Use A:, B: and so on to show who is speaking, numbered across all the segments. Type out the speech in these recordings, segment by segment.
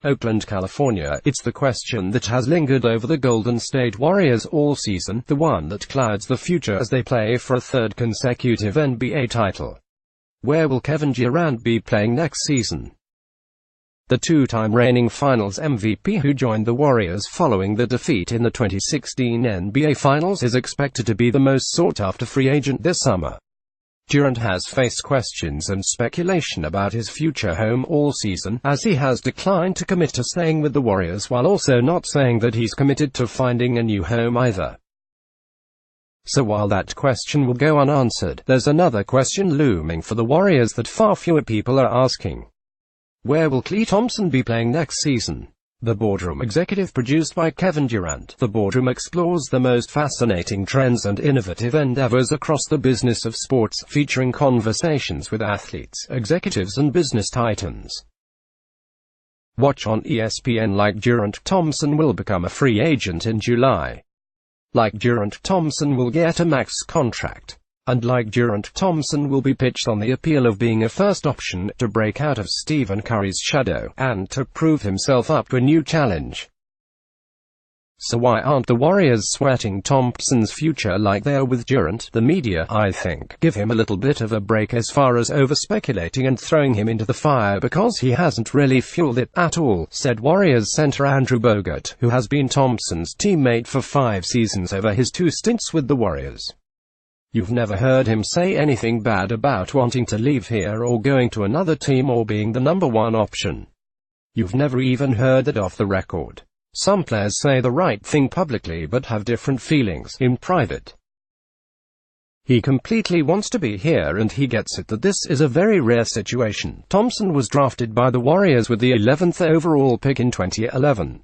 A: Oakland, California. It's the question that has lingered over the Golden State Warriors all season, the one that clouds the future as they play for a third consecutive NBA title. Where will Kevin Durant be playing next season? The two-time reigning Finals MVP who joined the Warriors following the defeat in the 2016 NBA Finals is expected to be the most sought-after free agent this summer. Durant has faced questions and speculation about his future home all season, as he has declined to commit to staying with the Warriors while also not saying that he's committed to finding a new home either. So while that question will go unanswered, there's another question looming for the Warriors that far fewer people are asking. Where will Klay Thompson be playing next season? The Boardroom Executive, produced by Kevin Durant. The Boardroom explores the most fascinating trends and innovative endeavors across the business of sports, featuring conversations with athletes, executives and business titans. Watch on ESPN. Like Durant, Thompson will become a free agent in July. Like Durant, Thompson will get a max contract. And like Durant, Thompson will be pitched on the appeal of being a first option, to break out of Stephen Curry's shadow, and to prove himself up to a new challenge. So why aren't the Warriors sweating Thompson's future like they are with Durant? The media, I think, give him a little bit of a break as far as over-speculating and throwing him into the fire because he hasn't really fueled it at all, said Warriors center Andrew Bogut, who has been Thompson's teammate for 5 seasons over his 2 stints with the Warriors. You've never heard him say anything bad about wanting to leave here or going to another team or being the number 1 option. You've never even heard that off the record. Some players say the right thing publicly but have different feelings in private. He completely wants to be here and he gets it that this is a very rare situation. Thompson was drafted by the Warriors with the 11th overall pick in 2011.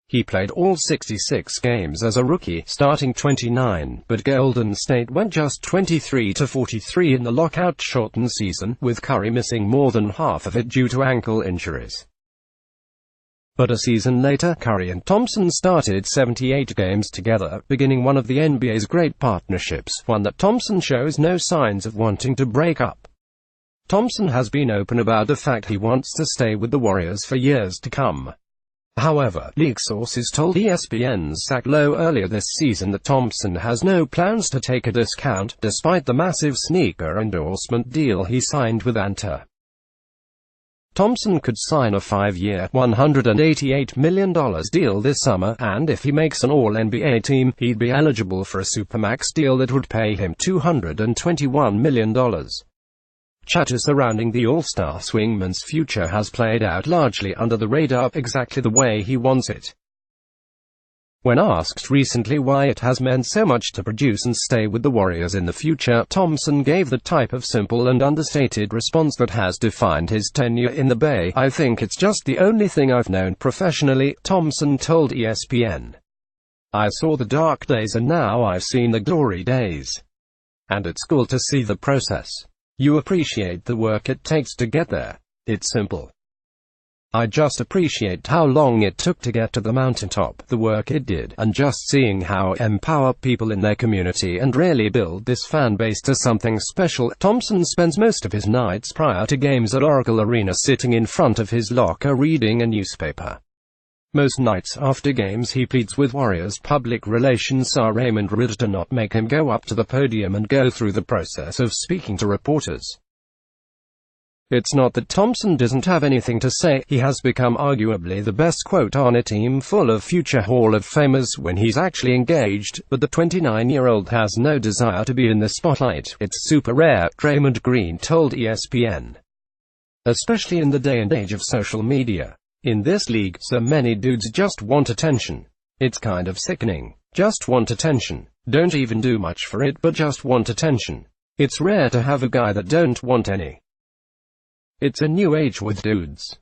A: He played all 66 games as a rookie, starting 29, but Golden State went just 23-43 in the lockout-shortened season, with Curry missing more than half of it due to ankle injuries. But a season later, Curry and Thompson started 78 games together, beginning one of the NBA's great partnerships, one that Thompson shows no signs of wanting to break up. Thompson has been open about the fact he wants to stay with the Warriors for years to come. However, league sources told ESPN's Zach Lowe earlier this season that Thompson has no plans to take a discount, despite the massive sneaker endorsement deal he signed with Anta. Thompson could sign a 5-year, $188 million deal this summer, and if he makes an All-NBA team, he'd be eligible for a Supermax deal that would pay him $221 million. Chatter surrounding the All-Star swingman's future has played out largely under the radar, exactly the way he wants it. When asked recently why it has meant so much to produce and stay with the Warriors in the future, Thompson gave the type of simple and understated response that has defined his tenure in the Bay. "I think it's just the only thing I've known professionally," Thompson told ESPN. "I saw the dark days and now I've seen the glory days. And it's cool to see the process. You appreciate the work it takes to get there. It's simple. I just appreciate how long it took to get to the mountaintop, the work it did, and just seeing how empower people in their community and really build this fan base to something special." Thompson spends most of his nights prior to games at Oracle Arena sitting in front of his locker reading a newspaper. Most nights after games he pleads with Warriors public relations czar Raymond Ridder to not make him go up to the podium and go through the process of speaking to reporters. It's not that Thompson doesn't have anything to say, he has become arguably the best quote on a team full of future Hall of Famers when he's actually engaged, but the 29-year-old has no desire to be in the spotlight. "It's super rare," Draymond Green told ESPN. "Especially in the day and age of social media. In this league, so many dudes just want attention. It's kind of sickening. Just want attention. Don't even do much for it but just want attention. It's rare to have a guy that don't want any. It's a new age with dudes."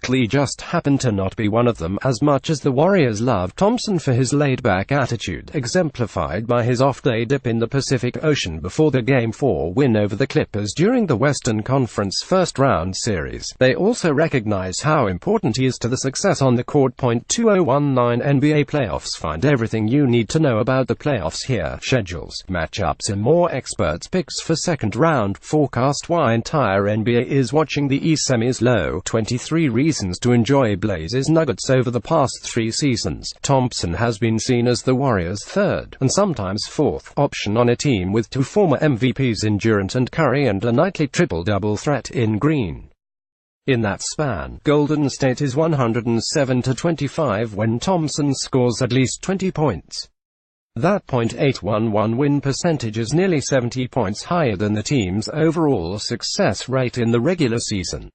A: Klay just happened to not be one of them, as much as the Warriors love Thompson for his laid-back attitude, exemplified by his off-day dip in the Pacific Ocean before the Game 4 win over the Clippers during the Western Conference first-round series. They also recognize how important he is to the success on the court. 2019 NBA playoffs. Find everything you need to know about the playoffs here. Schedules, matchups and more. Experts' picks for second round. Forecast why entire NBA is watching the East semis. Low 23 reasons reasons to enjoy Blazers Nuggets over the past 3 seasons. Thompson has been seen as the Warriors' third, and sometimes fourth, option on a team with 2 former MVPs in Durant and Curry and a nightly triple-double threat in Green. In that span, Golden State is 107-25 when Thompson scores at least 20 points. That .811 win percentage is nearly 70 points higher than the team's overall success rate in the regular season.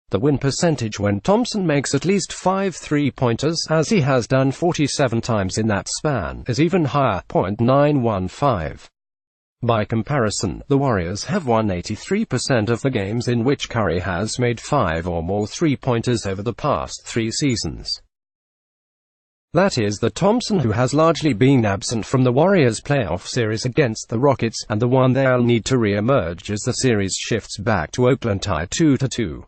A: The win percentage when Thompson makes at least 5 3-pointers, as he has done 47 times in that span, is even higher, .915. By comparison, the Warriors have won 83% of the games in which Curry has made 5 or more 3-pointers over the past 3 seasons. That is the Thompson who has largely been absent from the Warriors' playoff series against the Rockets, and the one they'll need to re-emerge as the series shifts back to Oakland tied 2-2.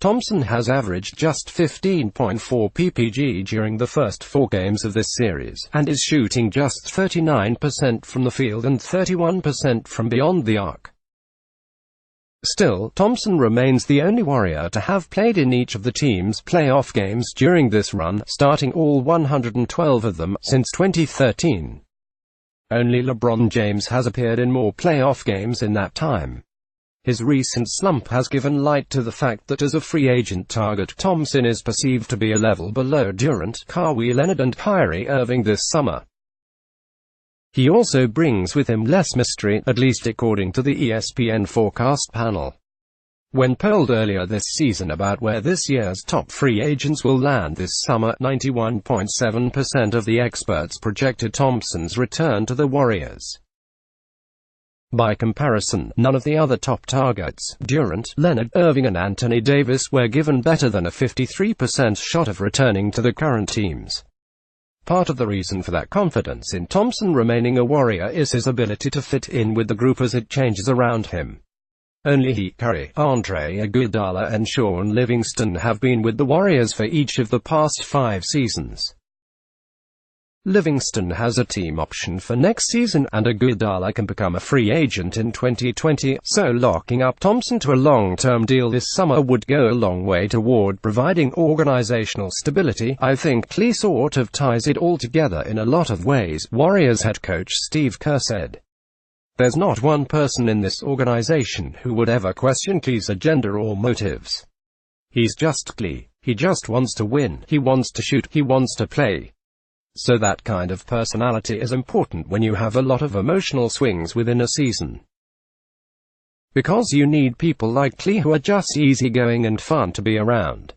A: Thompson has averaged just 15.4 ppg during the first 4 games of this series, and is shooting just 39% from the field and 31% from beyond the arc. Still, Thompson remains the only Warrior to have played in each of the team's playoff games during this run, starting all 112 of them since 2013. Only LeBron James has appeared in more playoff games in that time. His recent slump has given light to the fact that as a free agent target, Thompson is perceived to be a level below Durant, Kawhi Leonard and Kyrie Irving this summer. He also brings with him less mystery, at least according to the ESPN forecast panel. When polled earlier this season about where this year's top free agents will land this summer, 91.7% of the experts projected Thompson's return to the Warriors. By comparison, none of the other top targets, Durant, Leonard, Irving and Anthony Davis, were given better than a 53% shot of returning to the current teams. Part of the reason for that confidence in Thompson remaining a Warrior is his ability to fit in with the group as it changes around him. Only he, Curry, Andre Iguodala and Sean Livingston have been with the Warriors for each of the past 5 seasons. Livingston has a team option for next season, and Iguodala can become a free agent in 2020, so locking up Thompson to a long-term deal this summer would go a long way toward providing organizational stability. I think Klay sort of ties it all together in a lot of ways, Warriors head coach Steve Kerr said. There's not one person in this organization who would ever question Klay's agenda or motives. He's just Klay. He just wants to win. He wants to shoot. He wants to play. So that kind of personality is important when you have a lot of emotional swings within a season. Because you need people like Klay who are just easygoing and fun to be around.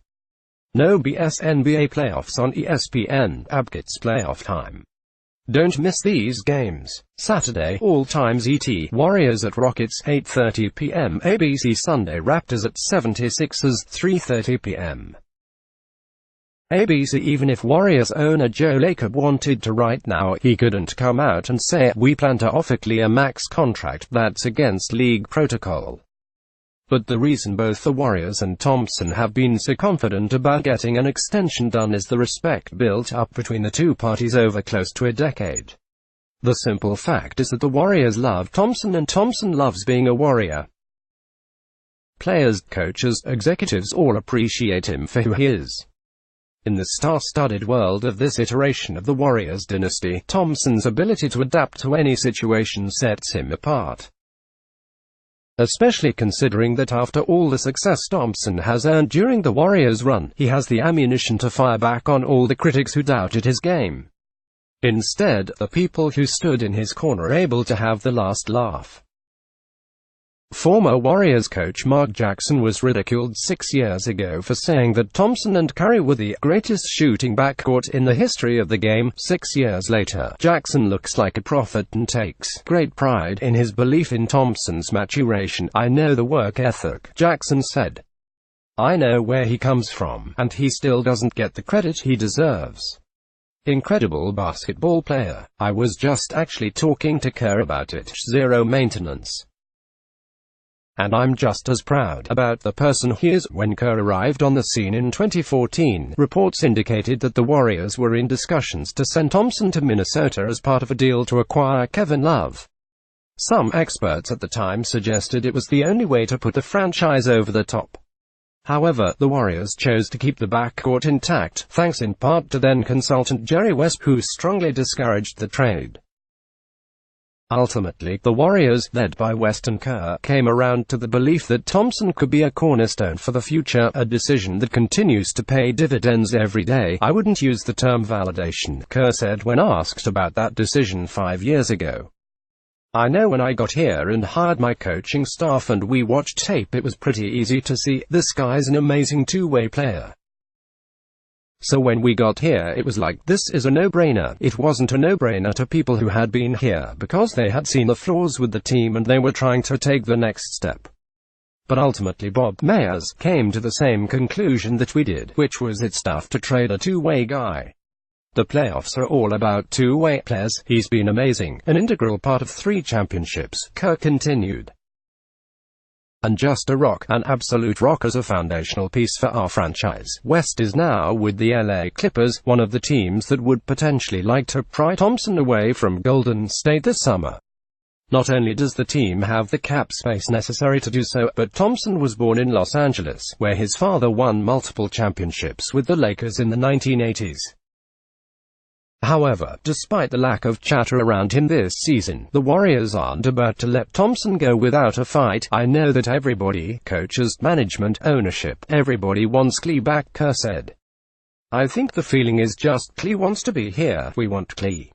A: No BS. NBA playoffs on ESPN, Abkit's playoff time. Don't miss these games. Saturday, all times ET, Warriors at Rockets, 8:30 p.m. ABC. Sunday, Raptors at 76ers, 3:30 p.m. ABC. Even if Warriors owner Joe Lacob wanted to right now, he couldn't come out and say, "We plan to offer Klay a max contract." That's against league protocol. But the reason both the Warriors and Thompson have been so confident about getting an extension done is the respect built up between the two parties over close to a decade. The simple fact is that the Warriors love Thompson and Thompson loves being a Warrior. Players, coaches, executives all appreciate him for who he is. In the star-studded world of this iteration of the Warriors dynasty, Thompson's ability to adapt to any situation sets him apart. Especially considering that after all the success Thompson has earned during the Warriors' run, he has the ammunition to fire back on all the critics who doubted his game. Instead, the people who stood in his corner are able to have the last laugh. Former Warriors coach Mark Jackson was ridiculed 6 years ago for saying that Thompson and Curry were the greatest shooting backcourt in the history of the game. 6 years later, Jackson looks like a prophet and takes great pride in his belief in Thompson's maturation. "I know the work ethic," Jackson said. "I know where he comes from, and he still doesn't get the credit he deserves. Incredible basketball player. I was just actually talking to Kerr about it. Zero maintenance. And I'm just as proud about the person he is." When Kerr arrived on the scene in 2014, reports indicated that the Warriors were in discussions to send Thompson to Minnesota as part of a deal to acquire Kevin Love. Some experts at the time suggested it was the only way to put the franchise over the top. However, the Warriors chose to keep the backcourt intact, thanks in part to then-consultant Jerry West, who strongly discouraged the trade. Ultimately, the Warriors, led by West and Kerr, came around to the belief that Thompson could be a cornerstone for the future, a decision that continues to pay dividends every day. "I wouldn't use the term validation," Kerr said when asked about that decision 5 years ago. "I know when I got here and hired my coaching staff and we watched tape, it was pretty easy to see, this guy's an amazing two-way player. So when we got here, it was like, this is a no-brainer." It wasn't a no-brainer to people who had been here, because they had seen the flaws with the team and they were trying to take the next step. But ultimately Bob Myers came to the same conclusion that we did, which was it's tough to trade a two-way guy. The playoffs are all about two-way players. He's been amazing, an integral part of 3 championships, Kerr continued. And just a rock, an absolute rock as a foundational piece for our franchise. West is now with the LA Clippers, one of the teams that would potentially like to pry Thompson away from Golden State this summer. Not only does the team have the cap space necessary to do so, but Thompson was born in Los Angeles, where his father won multiple championships with the Lakers in the 1980s. However, despite the lack of chatter around him this season, the Warriors aren't about to let Thompson go without a fight. "I know that everybody, coaches, management, ownership, everybody wants Klay back," Kerr said. "I think the feeling is just, Klay wants to be here, we want Klay.